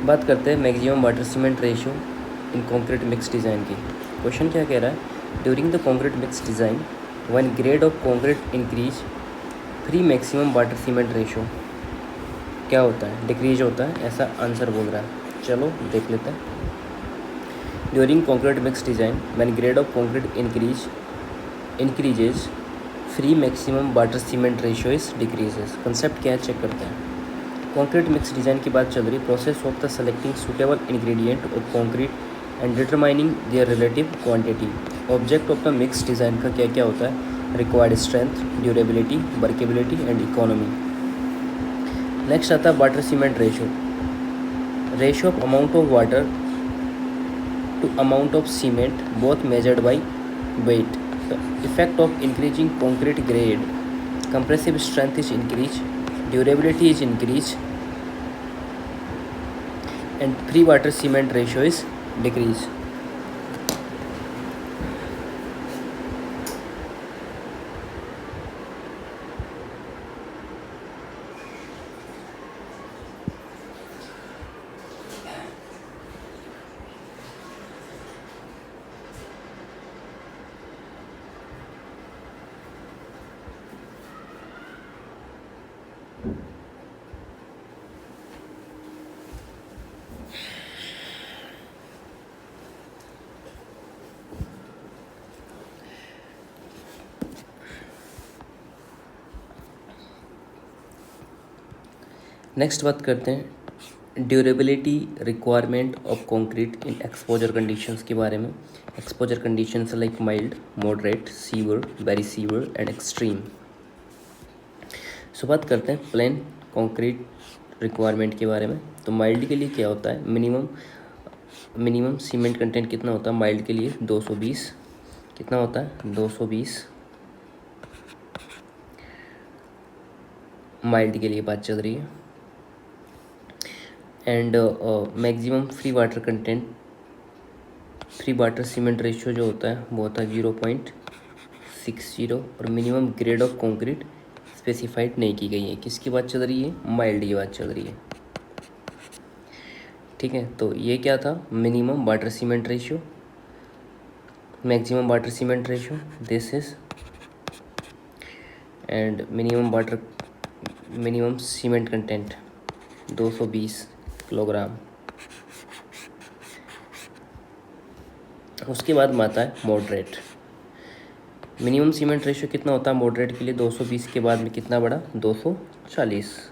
बात करते हैं maximum water cement ratio in concrete mix design की। क्वेश्चन क्या कह रहा है, during the concrete mix design when grade of concrete increase free maximum water cement ratio क्या होता है, डिक्रीज होता है, ऐसा आंसर बोल रहा है। चलो देख लेते हैं। During concrete mix design when grade of concrete increases free maximum water cement ratio is decreases. Concept क्या है चेक करते हैं। कॉन्क्रीट मिक्स डिज़ाइन की बात चल रही, process of the selecting suitable ingredient of concrete and determining their relative quantity. Object of the mix design का क्या क्या होता है, required strength, durability, workability and economy. Next आता है water cement ratio, ratio of amount of water to amount of cement both measured by weight. The effect of increasing concrete grade, compressive strength is increased, durability is increased, and free water cement ratio is decreased. Next बात करते हैं durability requirement of concrete in exposure conditions के बारे में। Exposure conditions like mild, moderate, severe, very severe and extreme. So बात करते हैं plane concrete requirement के बारे में। तो माइल्ड के लिए क्या होता है, मिनिमम सीमेंट कंटेंट कितना होता है माइल्ड के लिए, 220। कितना होता है, 220 माइल्ड के लिए बात चल रही है। And maximum free water cement ratio जो होता है वो होता है 0.60। और minimum grade of concrete specified नहीं की गई है। किसकी बात चल रही है, माइल्ड की बात चल रही है। ठीक है, तो ये क्या था, minimum water cement ratio, maximum water cement ratio this is, and minimum cement content 220 kilogram. उसके बाद में आता है मॉडरेट। मिनिमम सीमेंट रेशियो कितना होता है मॉडरेट के लिए, 220 के बाद में कितना बढ़ा, 240।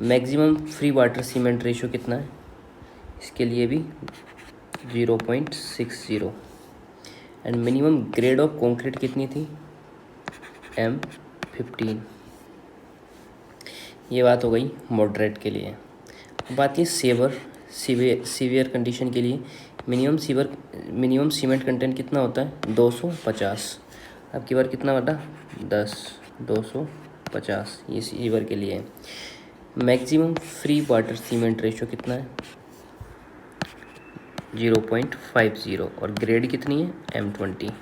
Maximum free water cement ratio कितना है, इसके लिए भी 0.60। And minimum grade of concrete कितनी थी, M15। ये बात हो गई मॉडरेट के लिए। बात ये सीवियर कंडीशन के लिए मिनिमम सीमेंट कंटेंट कितना होता है, 250। अब की बार कितना बटा, 10, 250 ये सीवियर के लिए। Maximum free water cement ratio कितना है, 0.50। और ग्रेड कितनी है, M20।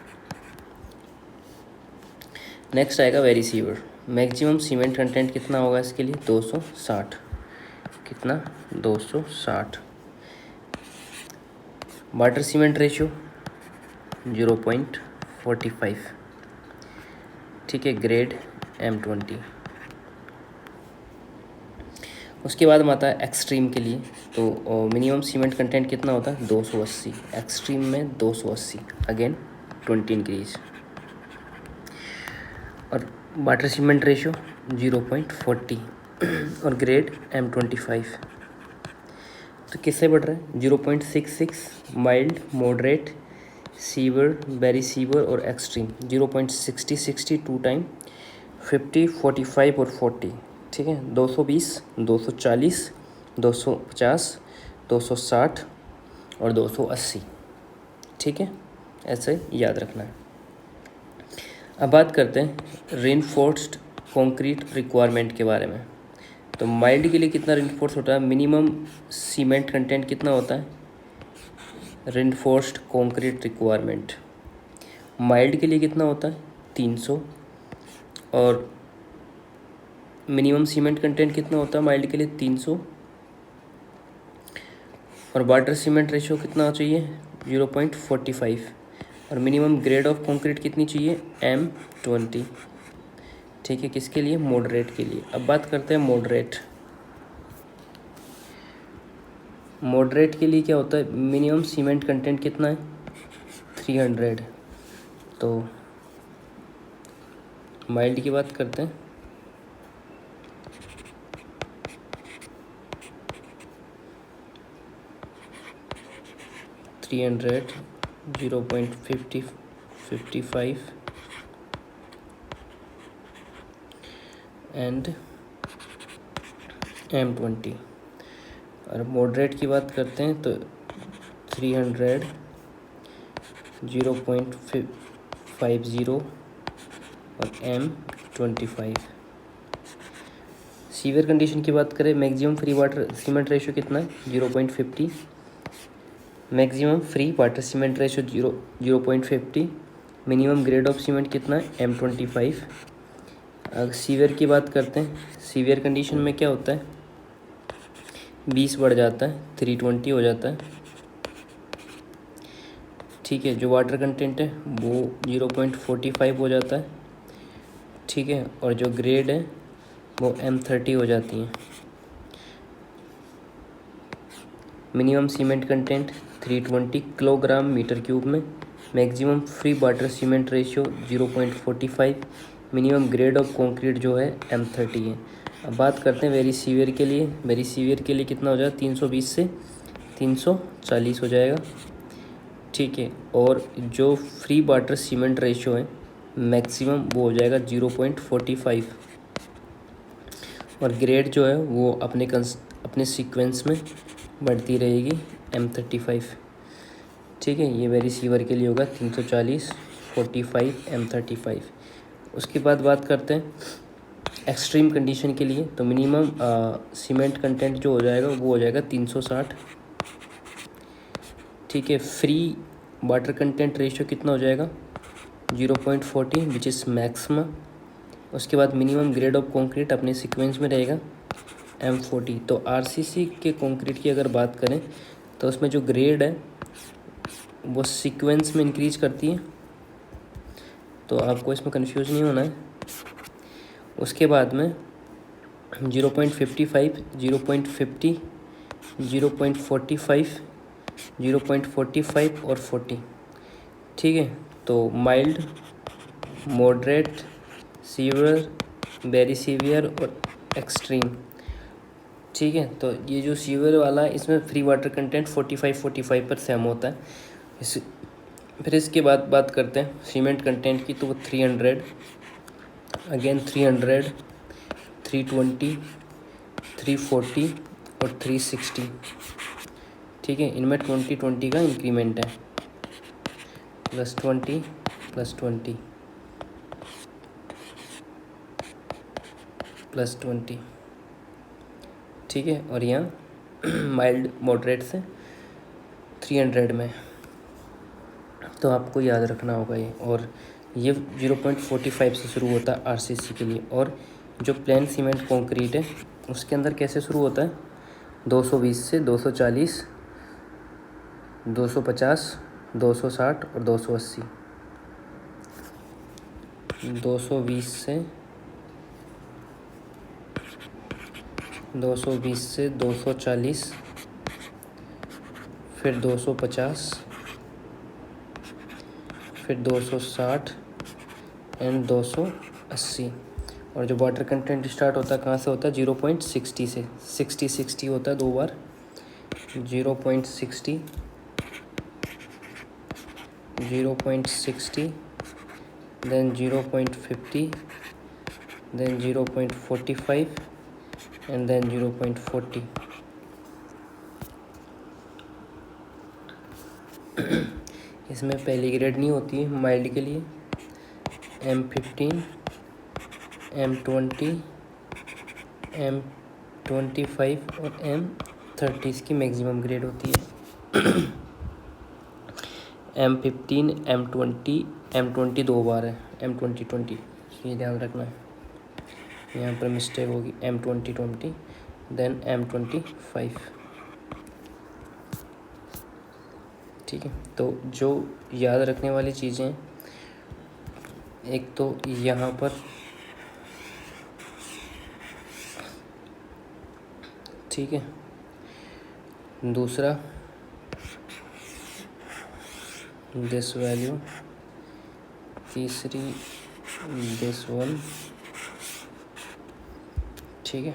नेक्स्ट आएगा very sewer. Maximum cement content कितना होगा इसके लिए, 260। कितना, 260। Water cement ratio 0.45। ठीक है, ग्रेड M20। उसके बाद में आता है एक्सट्रीम के लिए। तो मिनिमम सीमेंट कंटेंट कितना होता है, 280। एक्सट्रीम में 280, अगेन 20 इंक्रीज। और वाटर सीमेंट रेशियो 0.40 और ग्रेड M25। तो किससे बढ़ रहा है, 0.66 mild, moderate, severe, very sewer और एक्सट्रीम। 0.60 2 टाइम, 50, 45 और 40। ठीक है, 220, 240, 250, 260 और 280। ठीक है, ऐसे याद रखना है। अब बात करते हैं रेनफोर्स्ड कंक्रीट रिक्वायरमेंट के बारे में। तो माइल्ड के लिए कितना रेनफोर्स होता है, मिनिमम सीमेंट कंटेंट कितना होता है, रेनफोर्स्ड कंक्रीट रिक्वायरमेंट माइल्ड के लिए कितना होता है, 300। और मिनिमम सीमेंट कंटेंट कितना होता है माइल्ड के लिए 300, और वाटर सीमेंट रेशियो कितना चाहिए 0.45, और मिनिमम ग्रेड ऑफ कंक्रीट कितनी चाहिए M20। ठीक है, किसके लिए, मॉडरेट के लिए। अब बात करते हैं मॉडरेट। मॉडरेट के लिए क्या होता है, मिनिमम सीमेंट कंटेंट कितना है 300। तो माइल्ड की बात करते हैं, थ्री हंड्रेड 0.55 एंड M20। और मॉडरेट की बात करते हैं तो 300 0.50 और M25। सीवियर कंडीशन की बात करें, maximum free water cement ratio कितना है 0.50, maximum free water cement ratio 0.50, minimum grade of cement कितना है M25। अगर सीवियर की बात करते हैं, सीवियर कंडीशन में क्या होता है 20 बढ़ जाता है 320 हो जाता है। ठीक है, जो वाटर कंटेंट है वो 0.45 हो जाता है। ठीक है, और जो ग्रेड है वो M30 हो जाती है। Minimum cement content 320 kilogram metre cube में, maximum free water cement ratio 0.45, minimum grade of concrete जो है M30 है। अब बात करते हैं वेरी सीवियर के लिए। वेरी सीवियर के लिए कितना हो जाएगा 320 से 340 हो जाएगा। ठीक है, और जो फ्री वाटर सीमेंट रेशियो है मैक्सिमम वो हो जाएगा 0.45, और ग्रेड जो है वो अपने सीक्वेंस में बढ़ती रहेगी M35। ठीक है, ये वेरी सीवियर के लिए होगा 340, 45, M35। उसके बाद बात करते हैं एक्सट्रीम कंडीशन के लिए। तो मिनिमम सीमेंट कंटेंट जो हो जाएगा वो हो जाएगा 360। ठीक है, फ्री वाटर कंटेंट रेशियो कितना हो जाएगा 0.40 विच इज़ मैक्सिमम। उसके बाद मिनिमम ग्रेड ऑफ कंक्रीट अपने सीक्वेंस में रहेगा M40। तो RCC के कंक्रीट की अगर बात करें तो उसमें जो ग्रेड है वो सीक्वेंस में इंक्रीज करती है, तो आपको इसमें कंफ्यूज नहीं होना है। उसके बाद में 0.55, 0.50, 0.45, 0.45 और 40। ठीक है, तो mild, moderate, severe, very severe और एक्सट्रीम। ठीक है, तो ये जो सीवियर वाला है इसमें फ्री वाटर कंटेंट 45 पर सेम होता है। फिर इसके बाद बात करते हैं सीमेंट कंटेंट की, तो वो 300, अगेन 300, 320, 340 और 360। ठीक है, इनमें 20 का इंक्रीमेंट है, +20 +20 +20। ठीक है, और यहाँ माइल्ड मॉडरेट से 300 में, तो आपको याद रखना होगा ये। और ये 0.45 से शुरू होता है RCC के लिए। और जो प्लेन सीमेंट कंक्रीट है उसके अंदर कैसे शुरू होता है 220 से 240, 250, 260 और 280। 220 से 240, फिर 250, फिर 260 एंड 280। और जो वाटर कंटेंट स्टार्ट होता है कहाँ से होता है 0.60 से, 60 होता है 2 बार, 0.60, 0.60, देन 0.50, देन 0.45 एंड देन 0.40। इसमें पहली ग्रेड नहीं होती है माइल्ड के लिए, M15, M20, M25 और M30 इसकी मैक्सिमम ग्रेड होती है। M15, M20, M20 2 बार है, M20 ये ध्यान रखना है। यहाँ पर मिस्टेक होगी, M2020 देन M25। ठीक है, तो जो याद रखने वाली चीज़ें, एक तो यहाँ पर ठीक है, दूसरा दिस वैल्यू, तीसरी दिस वन। ठीक है,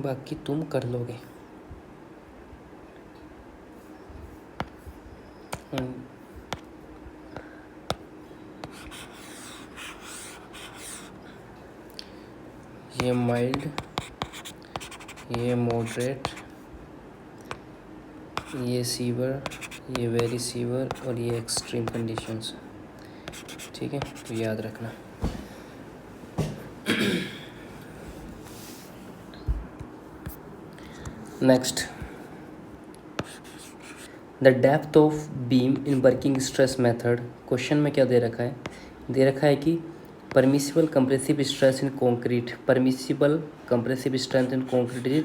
बाकी तुम कर लोगे। ये माइल्ड, ये मॉडरेट, ये सीवर, ये वेरी सीवर और ये एक्सट्रीम कंडीशंस। ठीक है, तो याद रखना। Next, the depth of beam in working stress method. Question में क्या दे रखा है? दे रखा है कि permissible compressive stress in concrete, permissible compressive strength in concrete is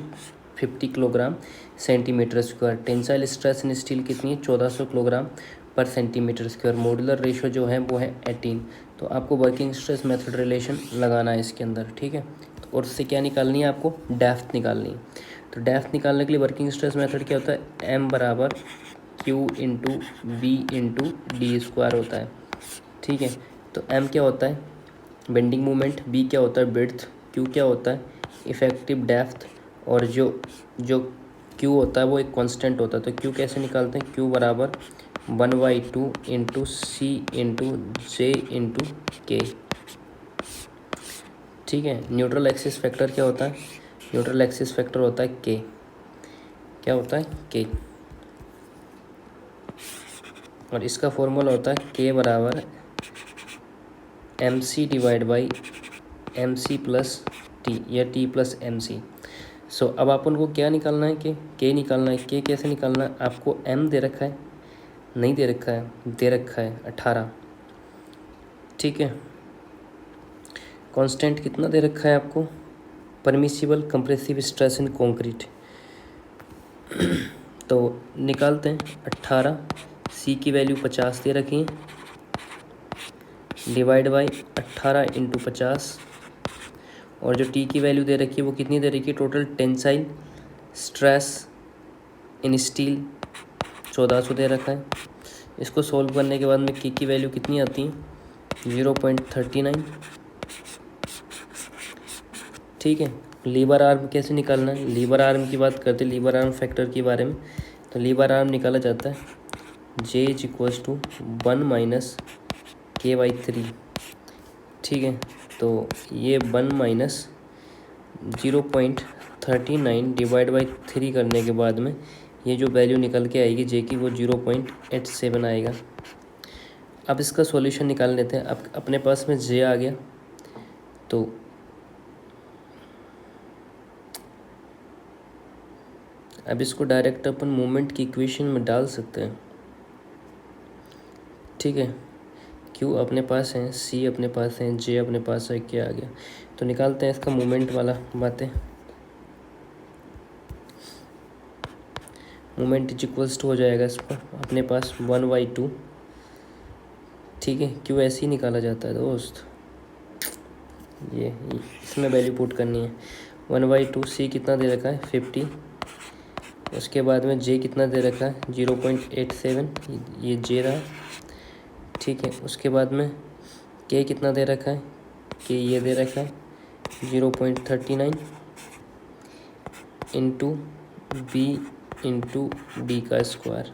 50 kilogram centimetre square. Tensile stress in steel कितनी है? 1400 किलोग्राम पर सेंटीमीटर स्क्वायर। मॉड्यूलर रेशो जो है वो है 18। तो आपको वर्किंग स्ट्रेस मेथड रिलेशन लगाना है इसके अंदर। ठीक है, और उससे क्या निकालनी है? आपको डेप्थ निकालनी है। तो डेप्थ निकालने के लिए वर्किंग स्ट्रेस मेथड क्या होता है? एम बराबर Q into B into D square होता है। ठीक है, तो एम क्या होता है? बेंडिंग मोमेंट, बी क्या होता है? विड्थ, क्यू क्या होता है? इफेक्टिव डेप्थ, और जो जो क्यू होता है वो एक कांस्टेंट होता है। तो क्यू कैसे निकालते हैं? क्यू बराबर 1/2 इंटू सी इंटू जे इंटू के। ठीक है, न्यूट्रल एक्सिस फैक्टर क्या होता है? न्यूट्रल एक्सिस फैक्टर होता है के। क्या होता है? के। और इसका फॉर्मूला होता है के बराबर M C divide by M C plus T, या T plus M C. So अब आप उनको क्या निकालना है? के निकालना है। के कैसे निकालना है? आपको एम दे रखा है, नहीं दे रखा है, दे रखा है 18। ठीक है, कांस्टेंट कितना दे रखा है आपको? Permissible compressive stress in concrete. तो निकालते हैं 18, सी की वैल्यू 50 दे रखी है, डिवाइड बाई 18 इंटू 50, और जो टी की वैल्यू दे रखी है वो कितनी दे रखी है? Total tensile stress in steel 1400 दे रखा है। इसको सॉल्व करने के बाद में की वैल्यू कितनी आती है? 0.39। ठीक है, लीवर आर्म कैसे निकालना है? लीवर आर्म की बात करते हैं, लीवर आर्म फैक्टर के बारे में। तो लीवर आर्म निकाला जाता है J is equals to 1 minus K/3। ठीक है, तो ये 1 माइनस 0.39 डिवाइड बाई 3 करने के बाद में ये जो वैल्यू निकल के आएगी J की, वो 0.87 आएगा। अब इसका सॉल्यूशन निकाल लेते हैं। अब अपने पास में J आ गया, तो अब इसको डायरेक्ट अपन मोमेंट की इक्वेशन में डाल सकते हैं। ठीक है, Q अपने पास है, C अपने पास है, J अपने पास है, क्या आ गया? तो निकालते हैं इसका मोमेंट वाला बातें। मोमेंट इज इक्वल्स टू हो जाएगा इसका अपने पास 1/2। ठीक है, Q ऐसे ही निकाला जाता है दोस्त, ये इसमें वैल्यू पुट करनी है। 1/2, C कितना दे रखा है? 50। उसके बाद में J कितना दे रखा है? 0.87, ये J रहा। ठीक है, उसके बाद में K कितना दे रखा है? K ये दे रखा है 0.39 इंटू बी इंटू डी का स्क्वायर।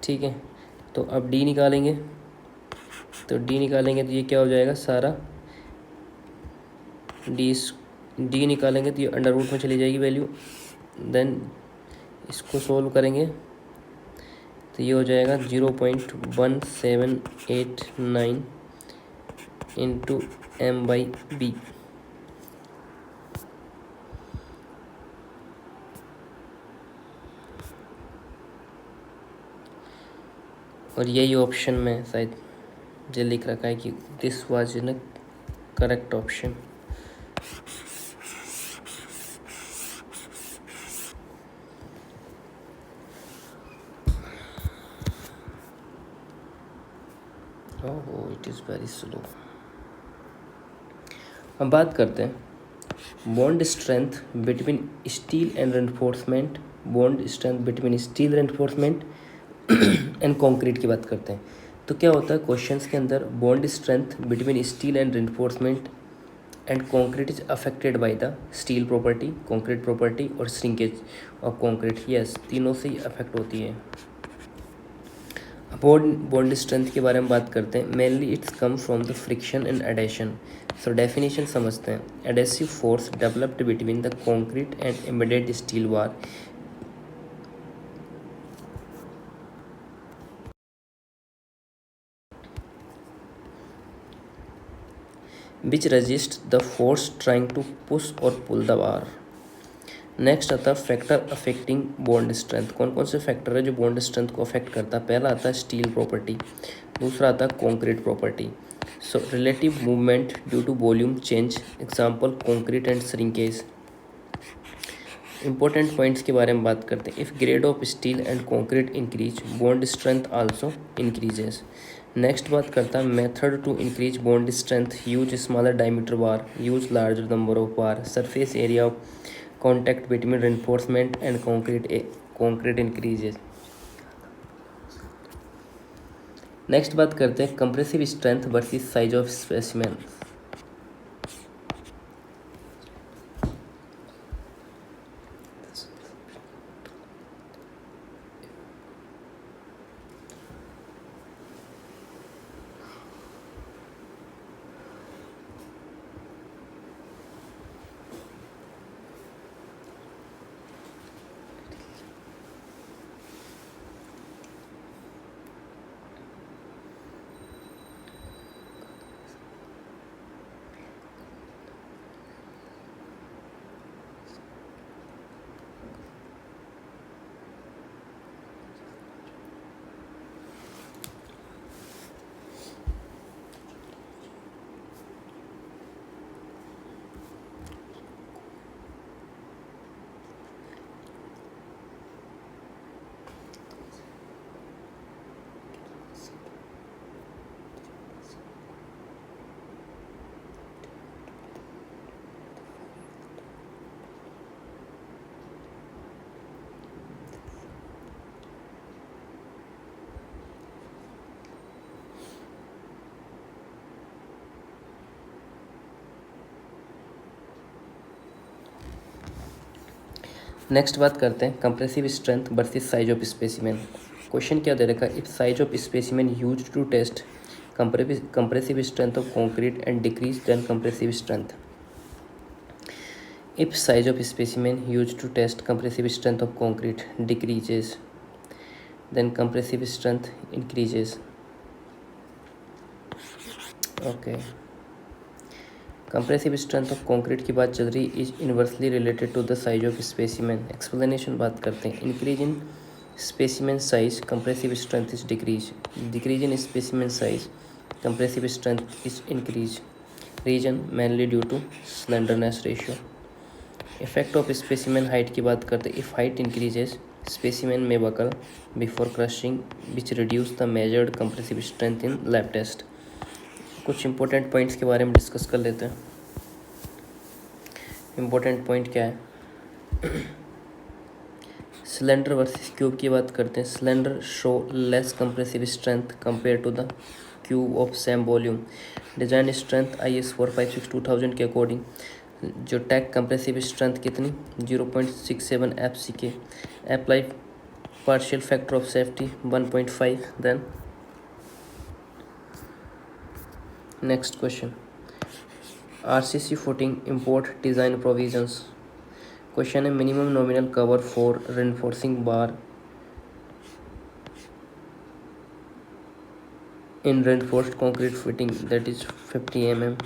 ठीक है, तो अब D निकालेंगे, तो D निकालेंगे तो ये क्या हो जाएगा? सारा D निकालेंगे तो ये अंडर रूट में चली जाएगी वैल्यू। देन इसको सोल्व करेंगे तो ये हो जाएगा 0.1789 इंटू M/B। और यही ऑप्शन में शायद जो लिख रखा है कि this was in correct option. Oh it is very slow. अब बात करते हैं bond strength between steel and reinforcement, bond strength between steel reinforcement and concrete की बात करते हैं। तो क्या होता है क्वेश्चंस के अंदर, bond strength between steel and reinforcement and concrete is affected by the steel property, concrete property और श्रिंकेज ऑफ कंक्रीट। यस, तीनों से ही अफेक्ट होती है। बॉन्ड स्ट्रेंथ के बारे में बात करते हैं। Mainly it's come from the friction and adhesion. So definition समझते हैं। Adhesive force developed between the concrete and embedded steel bar which resist the force trying to push और पुल द बार। नेक्स्ट आता है factor affecting bond strength. कौन कौन से factor है जो बॉन्ड स्ट्रेंथ को अफेक्ट करता है? पहला आता है स्टील प्रॉपर्टी, दूसरा आता है concrete property. So relative movement due to volume change, example concrete and shrinkage. Important points के बारे में बात करते हैं। If grade of steel and concrete increase, bond strength also increases. Next बात करता है method to increase bond strength, use smaller diameter bar, use larger number of bar, surface area of contact between reinforcement and concrete increases। Next बात करते हैं compressive strength versus size of specimen. Next बात करते हैं compressive strength versus size of specimen. Question क्या दे रखा है? If size of specimen used to test compressive strength of concrete and decrease then compressive strength. If size of specimen used to test compressive strength of concrete decreases then compressive strength increases. Okay, compressive strength of concrete की बात चल रही is inversely related to the size of specimen. Explanation बात करते हैं। Increase in specimen size compressive strength is decrease in specimen size compressive strength is increase. Reason mainly due to slenderness ratio. Effect of specimen height की बात करते हैं। If height increases specimen में buckle before crushing which reduce the measured compressive strength in lab test. कुछ important points के बारे में discuss कर लेते हैं। इंपॉर्टेंट पॉइंट क्या है? सिलेंडर वर्सेस क्यूब की बात करते हैं। Cylinder show less compressive strength compare to the cube of same volume. Design strength IS 456-2000 के अकॉर्डिंग जो टैग कंप्रेसिव स्ट्रेंथ कितनी 0.67 FCK। Apply partial factor of safety 1.5। Then next question RCC footing import design provisions। Question है minimum nominal cover for reinforcing bar in reinforced concrete fitting that is 50 mm।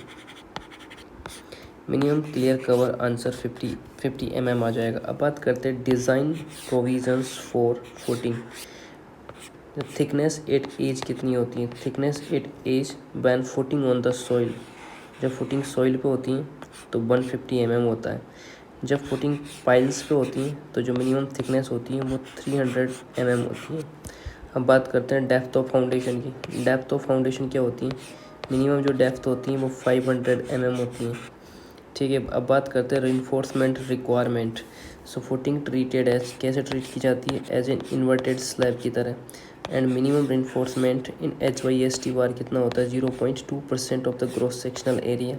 Minimum clear cover answer 50 mm आ जाएगा। अब बात करते हैं design provisions for footing. Thickness at edge कितनी होती है? Thickness at edge when footing on the soil जब फुटिंग सॉइल पे होती हैं तो 150 mm होता है। जब फुटिंग पाइल्स पे होती हैं तो जो मिनिमम थिकनेस होती है वो 300 mm होती है। अब बात करते हैं डेप्थ ऑफ फाउंडेशन की। डेप्थ ऑफ फाउंडेशन क्या होती है? मिनिमम जो डेप्थ होती है वो 500 mm होती है। ठीक है, अब बात करते हैं reinforcement requirement. So footing treated as, कैसे ट्रीट की जाती है? एज एन इन्वर्टेड स्लैब की तरह। And minimum reinforcement in HYST bar कितना होता है? 0.2% of the gross sectional area.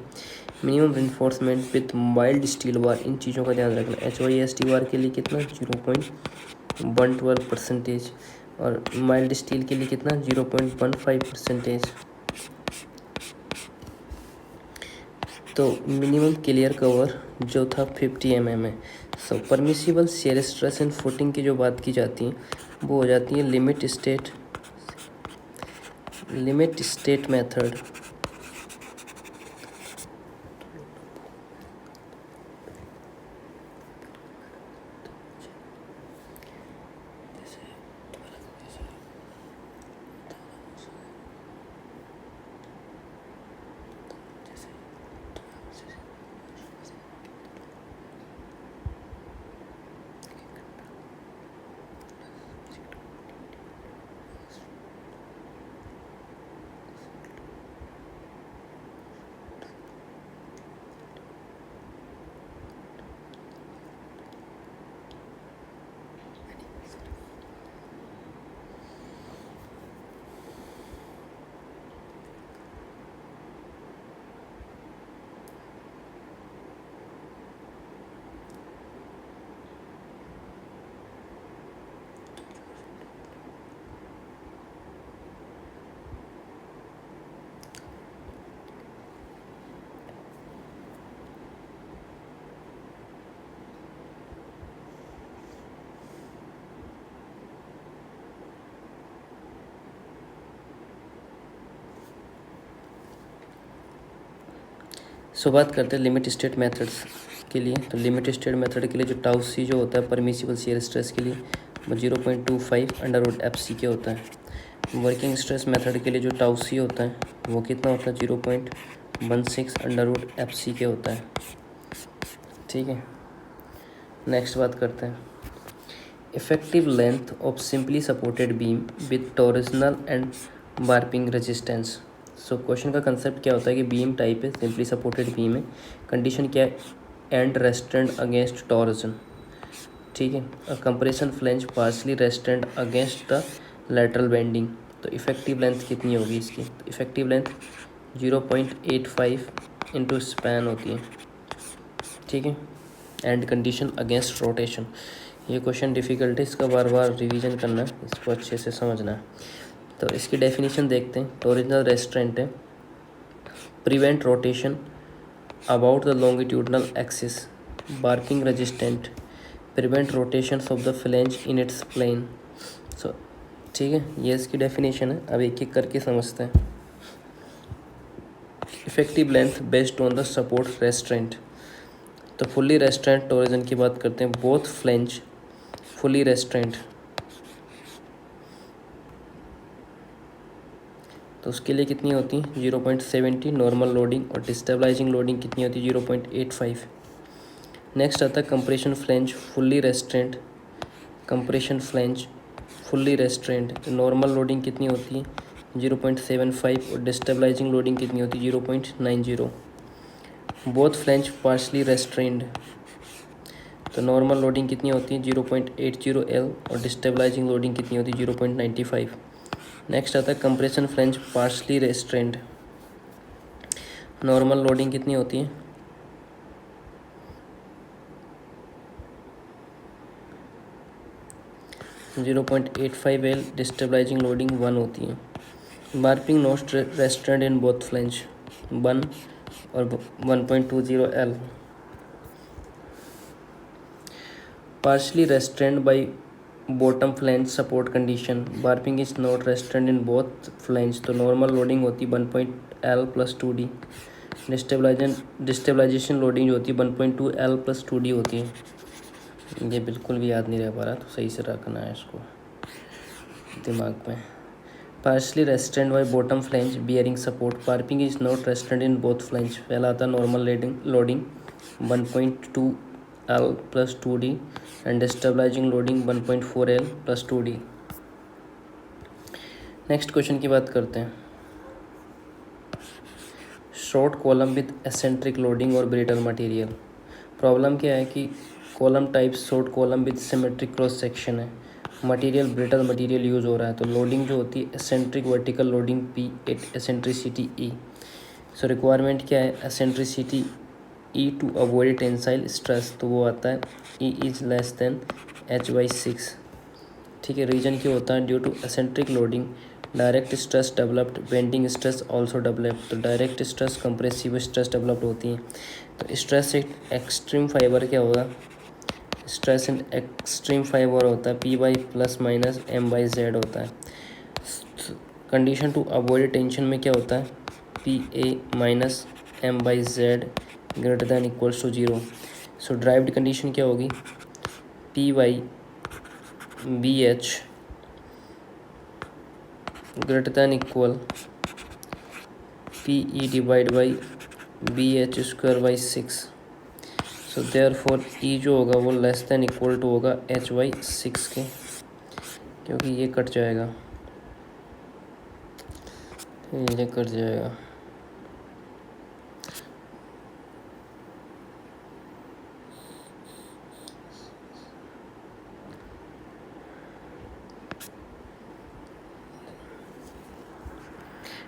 Minimum reinforcement with mild steel bar, इन चीज़ों का ध्यान रखना। HYST बार के लिए कितना? 0.112%। और माइल्ड स्टील के लिए कितना? 0.15%। तो मिनिमम क्लियर कवर जो था 50 mm है। So permissible shear stress and footing की जो बात की जाती है वो हो जाती है लिमिट स्टेट मेथड। सो बात करते हैं लिमिट स्टेट मेथड्स के लिए। तो लिमिट स्टेट मेथड के लिए जो टाउ सी जो होता है परमिसिबल शियर स्ट्रेस के लिए वो 0.25 √FC के होता है। वर्किंग स्ट्रेस मेथड के लिए जो टाउ सी होता है वो कितना होता है? 0.16 √FC के होता है। ठीक है, नेक्स्ट बात करते हैं effective length of simply supported beam with torsional and warping resistance. So question का कंसेप्ट क्या होता है कि बीम टाइप है, सिंपली सपोर्टेड बीम है, कंडीशन क्या है? End restrained against torsion. ठीक है, compression flange partially restrained against the lateral bending. तो इफेक्टिव लेंथ कितनी होगी इसकी? तो इफेक्टिव लेंथ 0.85 इंटू स्पैन होती है। ठीक है, एंड कंडीशन अगेंस्ट रोटेशन। ये क्वेश्चन डिफ़िकल्ट है, इसका बार बार रिवीजन करना है, इसको अच्छे से समझना है। तो इसकी डेफिनेशन देखते हैं। तो ओरिजिनल रेस्ट्रेंट है prevent rotation about the longitudinal axis. Warping restraint prevent rotation of the flange in its plane. So ठीक है, ये इसकी डेफिनेशन है। अब एक एक करके समझते हैं। Effective length based on the support restaurant. तो फुल्ली रेस्ट्रेंट टॉर्जन की बात करते हैं, बोथ फ्लेंज फुल्ली रेस्ट्रेंट, तो उसके लिए कितनी होती है? 0.70 नॉर्मल लोडिंग, और डिस्टेबलाइजिंग लोडिंग कितनी होती है? 0.85। नेक्स्ट आता है compression flange fully restaurant. Compression flange fully restaurant, normal loading कितनी होती है? 0.75, और डिस्टेबलाइजिंग लोडिंग कितनी होती है? 0.90। बोथ फ्लेंज पार्शली रेस्ट्रेंड, तो नॉर्मल लोडिंग कितनी होती है? 0.80 L, और डिस्टेबलाइजिंग लोडिंग कितनी होती है? 0.95। नेक्स्ट आता है compression flange partially restrained, normal loading कितनी होती है? 0.85 L, डिस्टेबलाइजिंग लोडिंग 1 होती है। Warping note restrained in both flange 1 और 1.20 L। partially restrained by bottom flange support condition, warping is not restrained in both flange, तो normal loading होती 1.L plus 2D, destabilisation loading जो होती है 1.2L plus 2D होती है। ये बिल्कुल भी याद नहीं रह पा रहा, तो सही से रखना है इसको दिमाग में। Partially restrained by bottom flange bearing support, warping is not restrained in both flange. पहला आता है normal loading 1.2 L plus 2D and stabilizing loading 1.4 L plus 2D। Next question की बात करते हैं। Short column with eccentric loading और brittle material. Problem क्या है कि column type short column with symmetric cross section है, मटेरियल ब्रिटल मटेरियल यूज़ हो रहा है, तो लोडिंग जो होती है eccentric vertical loading P at eccentricity E। So requirement क्या है, eccentricity E to avoid tensile stress, तो वो आता है E is less than H/6। ठीक है, रीजन क्या होता है, due to eccentric loading direct stress developed, bending stress also developed. तो direct stress compressive stress developed होती हैं। तो स्ट्रेस एक्सट्रीम फाइबर क्या होगा, स्ट्रेस इन एक्सट्रीम फाइबर होता है P/±M/Z होता है। कंडीशन टू अवॉइड टेंशन में क्या होता है, PA-M/Z greater than equals to 0। So derived condition क्या होगी, P/BH greater than equal PE/BH²/6। So therefore E जो होगा वो लेस दैन इक्वल टू होगा H/6 के, क्योंकि ये कट जाएगा, ये कट जाएगा।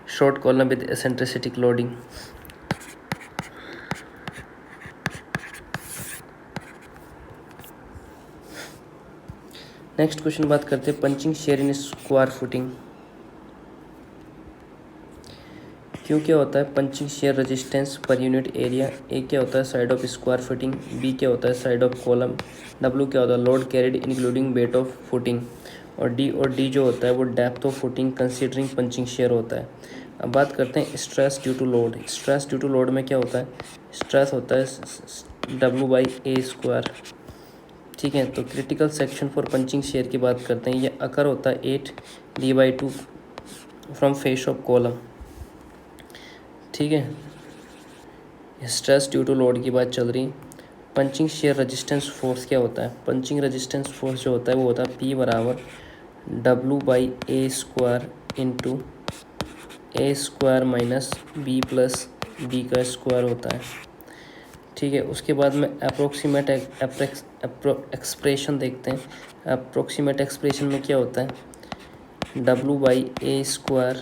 Short column with eccentric loading. Next question बात करते हैं punching shear in square footing. क्यों क्या होता है punching shear resistance per unit area, A क्या होता है side of square footing, B क्या होता है साइड ऑफ कॉलम, डब्ल्यू क्या होता है load carried including weight of footing, और डी जो होता है वो depth of footing considering punching shear होता है। अब बात करते हैं stress due to load. Stress due to load में क्या होता है, स्ट्रेस होता है W/A²। ठीक है, तो critical section for punching share की बात करते हैं, ये अकर होता है 8D/2 from face of column. ठीक है, स्ट्रेस ड्यू टू लोड की बात चल रही। पंचिंग शेयर रेजिस्टेंस फोर्स क्या होता है, पंचिंग रेजिस्टेंस फोर्स जो होता है वो होता है P/W/A² इंटू A² - B+D का स्क्वायर होता है। ठीक है, उसके बाद में अप्रोक्सीमेट एक्सप्रेशन देखते हैं। अप्रोक्सीमेट एक्सप्रेशन में क्या होता है, W/A²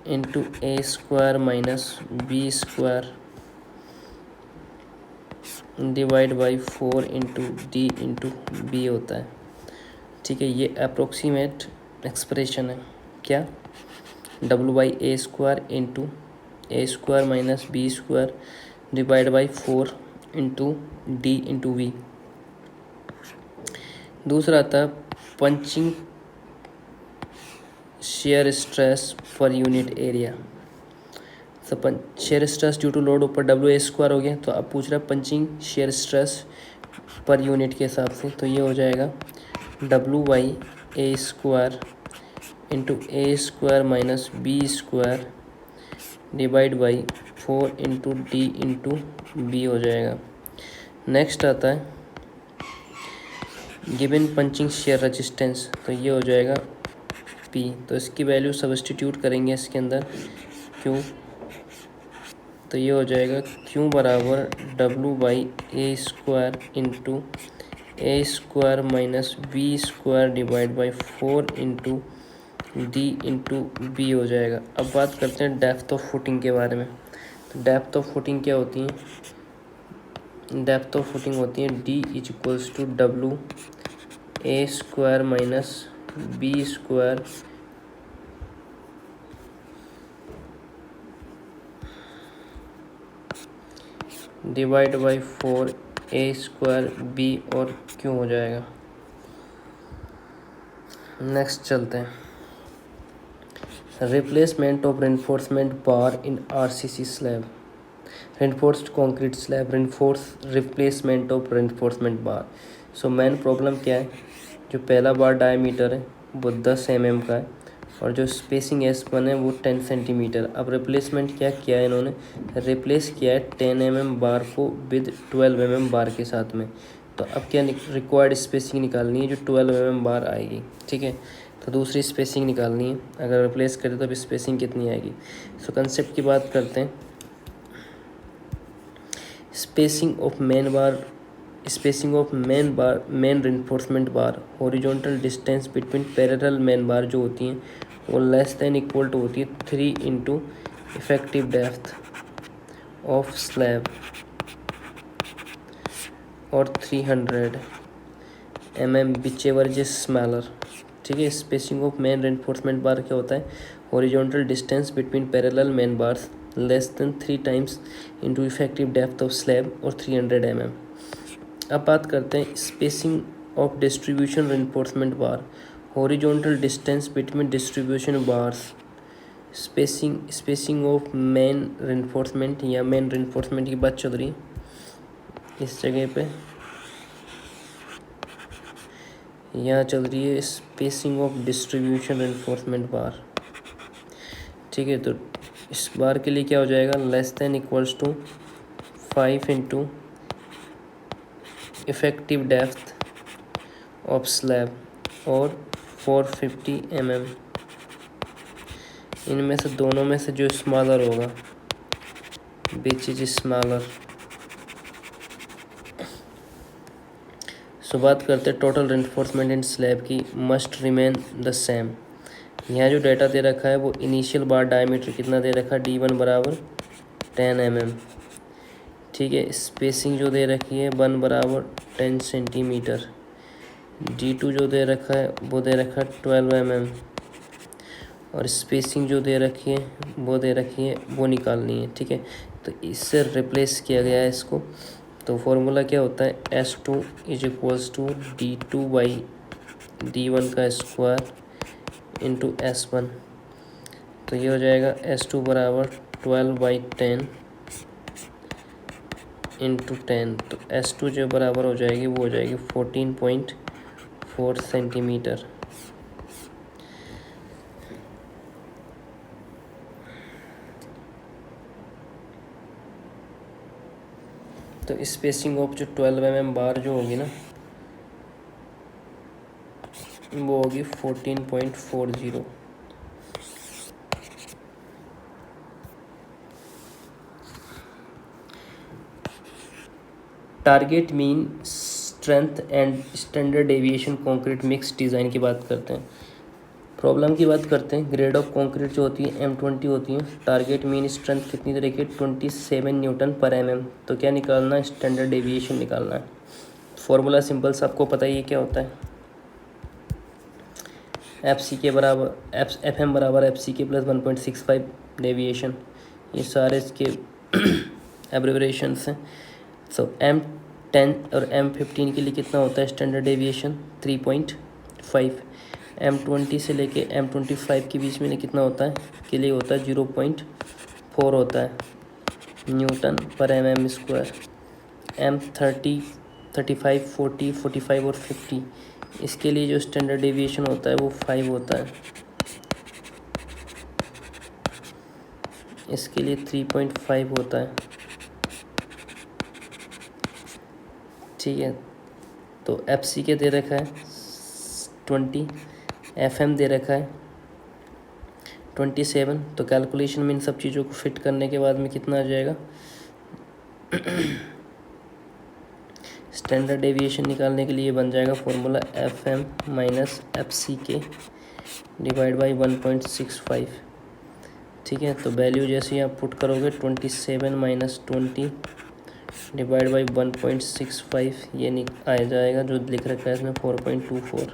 into A² - B² divide by 4 into D into B होता है। ठीक है, ये अप्रोक्सीमेट एक्सप्रेशन है क्या, W/A² into A² - B² divide by 4 into D into V। दूसरा आता है punching shear stress per unit area. Shear stress due to load ऊपर W/A² हो गया, तो अब पूछ रहा है punching shear stress per unit के हिसाब से, तो ये हो जाएगा W/A² into A² - B² divide by 4 into D into B हो जाएगा। नेक्स्ट आता है गिवन पंचिंग शेयर रेजिस्टेंस, तो ये हो जाएगा P, तो इसकी वैल्यू सब्स्टिट्यूट करेंगे इसके अंदर Q, तो ये हो जाएगा Q बराबर W/A² into A² - B² divide by 4 into D into B हो जाएगा। अब बात करते हैं डेप्थ ऑफ फुटिंग के बारे में। तो डेप्थ ऑफ फुटिंग क्या होती है, डेप्थ ऑफ फुटिंग होती है D is equals to W/A² - B² divide by 4 A² B और Q हो जाएगा। नेक्स्ट चलते हैं, replacement of reinforcement bar in RCC slab. Reinforced concrete slab replacement of reinforcement bar. So main problem क्या है, जो पहला बार डायमीटर है वो 10 mm का है, और जो स्पेसिंग S1 है वो 10 सेंटीमीटर। अब रिप्लेसमेंट क्या किया है इन्होंने, रिप्लेस किया है 10 mm बार को विद 12 mm बार के साथ में। तो अब क्या रिक्वायर्ड स्पेसिंग निकालनी है जो 12 mm बार आएगी, ठीक है। तो दूसरी स्पेसिंग निकालनी है, अगर रिप्लेस करें तो अब स्पेसिंग कितनी आएगी। सो कंसेप्ट की बात करते हैं। Spacing of main reinforcement bar, horizontal distance between parallel main बार जो होती हैं वो लेस देन इक्वल टू होती है 3 into effective depth of slab और 300 mm विचेवर इज स्मॉलर, ठीक है। स्पेसिंग ऑफ मेन रिइंफोर्समेंट बार क्या होता है, horizontal distance between parallel main bars less than 3 times into effective depth of slab और 300 mm। अब बात करते हैं spacing of distribution reinforcement bar, horizontal distance between distribution bars. Spacing of main reinforcement या main reinforcement की बात चल रही है इस जगह पे, यहाँ चल रही है स्पेसिंग ऑफ डिस्ट्रीब्यूशन रिइंफोर्समेंट बार, ठीक है। तो इस बार के लिए क्या हो जाएगा, less than equals to 5 into effective depth of slab और 450 mm। इनमें से दोनों में से जो स्मॉलर होगा विच इज स्मॉलर। सो बात करते हैं टोटल रिइंफोर्समेंट इन स्लैब की, मस्ट रिमेन द सेम। यहाँ जो डाटा दे रखा है वो इनिशियल बार डायमीटर कितना दे रखा है, D1 बराबर 10 mm, ठीक है। स्पेसिंग जो दे रखी है 1 बराबर 10 सेंटीमीटर, D2 जो दे रखा है वो दे रखा है 12 mm, और स्पेसिंग जो दे रखी है वो निकालनी है, ठीक है। तो इससे रिप्लेस किया गया है इसको। तो फॉर्मूला क्या होता है, S2 is equals to D2 by D1 का स्क्वायर इंटू S1। तो ये हो जाएगा S2 बराबर 12/10 इंटू 10। तो S2 जो बराबर हो जाएगी वो हो जाएगी 14.4 सेंटीमीटर। तो स्पेसिंग ऑफ जो 12 mm बार जो होगी ना वो होगी 14.40। Target mean strength and standard deviation concrete mix design की बात करते हैं। प्रॉब्लम की बात करते हैं। ग्रेड ऑफ कंक्रीट जो होती है M20 होती है। टारगेट मीन स्ट्रेंथ कितनी तरह की, 27 न्यूटन पर mm। तो क्या निकालना है, स्टैंडर्ड डेविएशन निकालना है। फॉर्मूला सिंपल सा आपको पता ही है क्या होता है, FC बराबर FM बराबर FC प्लस 1.65 डेविएशन। ये सारे इसके एब्रिविएशंस हैं। सो M10 और M15 के लिए कितना होता है स्टैंडर्ड डेविएशन, 3.5। M20 से लेके M25 के बीच में कितना होता है, के लिए होता है 0.4 होता है न्यूटन पर mm स्क्वायर। M30, 35, 40, 45 और 50 इसके लिए जो स्टैंडर्ड डेविएशन होता है वो 5 होता है। इसके लिए 3.5 होता है, ठीक है। तो FC के दे रखा है 20, FM दे रखा है 27। तो कैलकुलेशन में इन सब चीज़ों को फिट करने के बाद में कितना आ जाएगा, स्टैंडर्ड डेविएशन निकालने के लिए बन जाएगा formula FM minus FC divide by 1.65, ठीक है। तो वैल्यू जैसे ही आप पुट करोगे 27 माइनस 20 डिवाइड बाई 1.65 ये आ जाएगा, जो लिख रखा है इसमें 4.24।